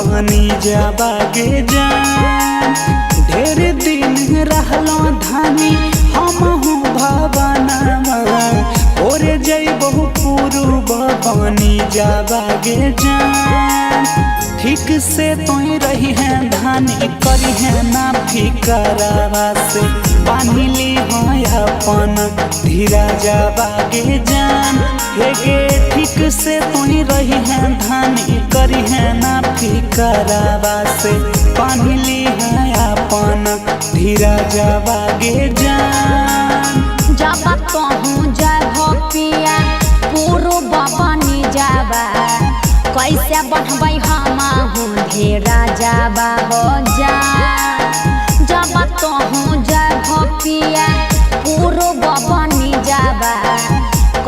बनी जाबागे जान। ढेर दिन रहलो धानी हमहू भवनवा ओरे जइबहु पूर्व बनी जाबागे जान। ठीक से तोई रही है धानी करी है ना फिकरावा से बांधी ली हो अपन धीरा जाबागे जान। हे गे ठीक से तोई रही है धानी करी है ना फिकरावा से बांधी ली है अपन धीरा जाबागे जान। जब कहूँ जय हो पिया पूर्व बनी जाबा कैसे बढ़बै हमहू धीरा जाबा हो जान। जब कहूँ जय हो पिया पूर्व बनी जाबा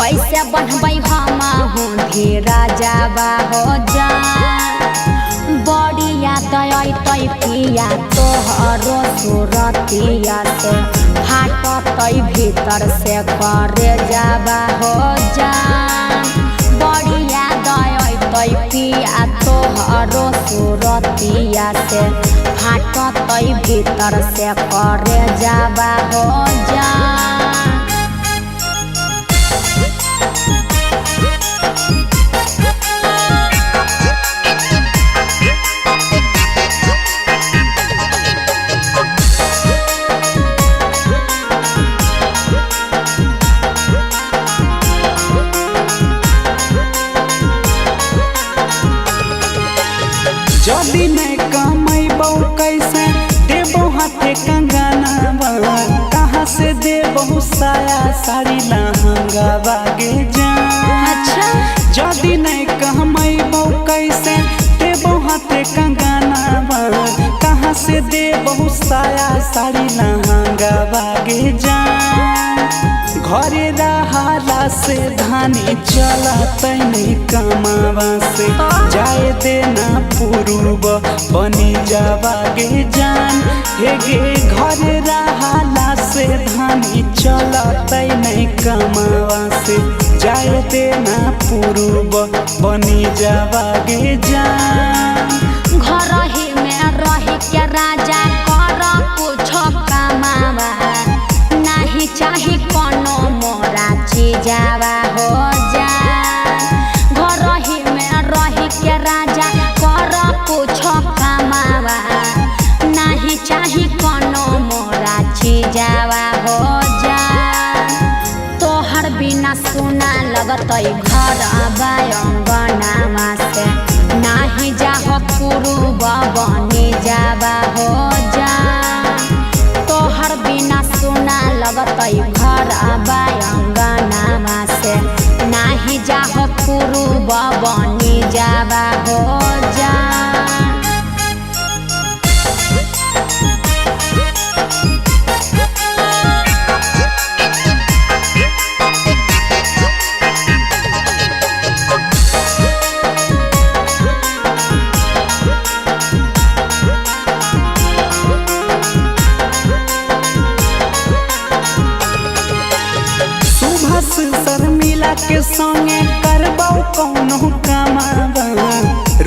कैसे बढ़बै हमहू धीरा जाबा हो जान। बड़ी याद अतै पिया तोहरो सूरतिया से फाटतै भीतर से करे जाबा हो जान। बड़ी याद अतै पिया तोहरो सूरतिया से फाटतै भीतर से करे जाबा हो जान। जदि नहीं कमैबौ कैसे देबौ हाथे कंगनवा कहाँ से देबौ साया साड़ी लहंगा बागे जान। अच्छा जदि नहीं कमैबौ कैसे देबौ हाथे कंगनवा कहाँ से देबौ साया साड़ी लहंगा बागे जान। घरे रहाला से धानी चलतै नहीं कमावा से जाए देना पूर्व बनी जाबागे जान। हे गे घरे रहाला से धानी चलतै नहीं कमावा से जाए देना पूर्व बनी जाबागे जान। घर ही में रही के राजा कर कुछ कमावा नहीं चाही कोनो मोरा चीजावा हो जान। घर ही में रही के राजा कर कुछ कमावा नहीं चाही कोनो मोरा चीजावा हो जान। तोहर बिना सुना लगतै घर अंगनावा से नाही जाह पूर्व बनी जाबा हो जान। तोहर बिना सुना लगतै घर अंगनावा से नाही जाह पूर्व बनी जाबा हो जान। शर्मिला के संगे करबौ कौनो कमावा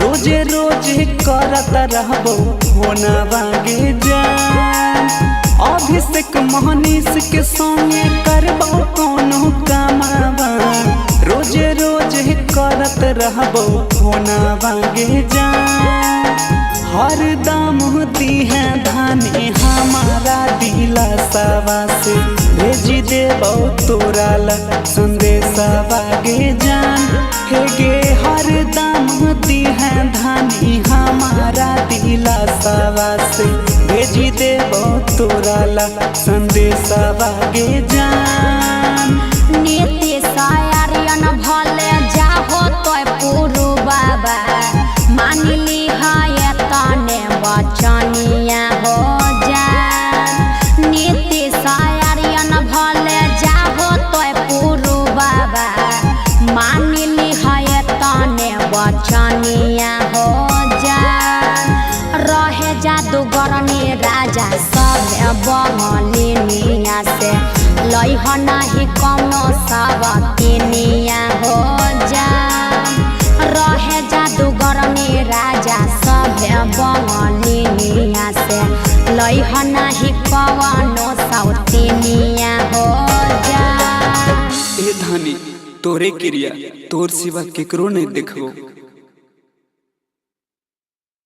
रोजे रोजे करत रहबौ होना बागे जान। अभिषेक मोहनीश के संगे करबौ कौनो कमावा रोजे रोजे करत रहबौ होना बागे जान। हर दाम दी है धानी हमारा दिला सवा से भेजी देबौ तोरा ला संदेशा बागे जान। हे गे हर दाम दी है धानी हमारा दिला सवा से भेजी देबौ तोरा ला संदेशा बागे जान। नीति सायरियन भले जाहो तो पूरु बाबा मान ली है तने बचनिया हो जान। नीति सायरियन भले जाहो तो पूरु बाबा मान ली है तने बचनिया हो जान। रहे जादूगरनी राजा सब बंगलिनिया से लइह नाही कौनो बंगलिनिया से लइह नाही कवनो सौतिनिया हो जा। ए धानी तोरे क्रिया तोर सिवा केकरो नहीं देखबो।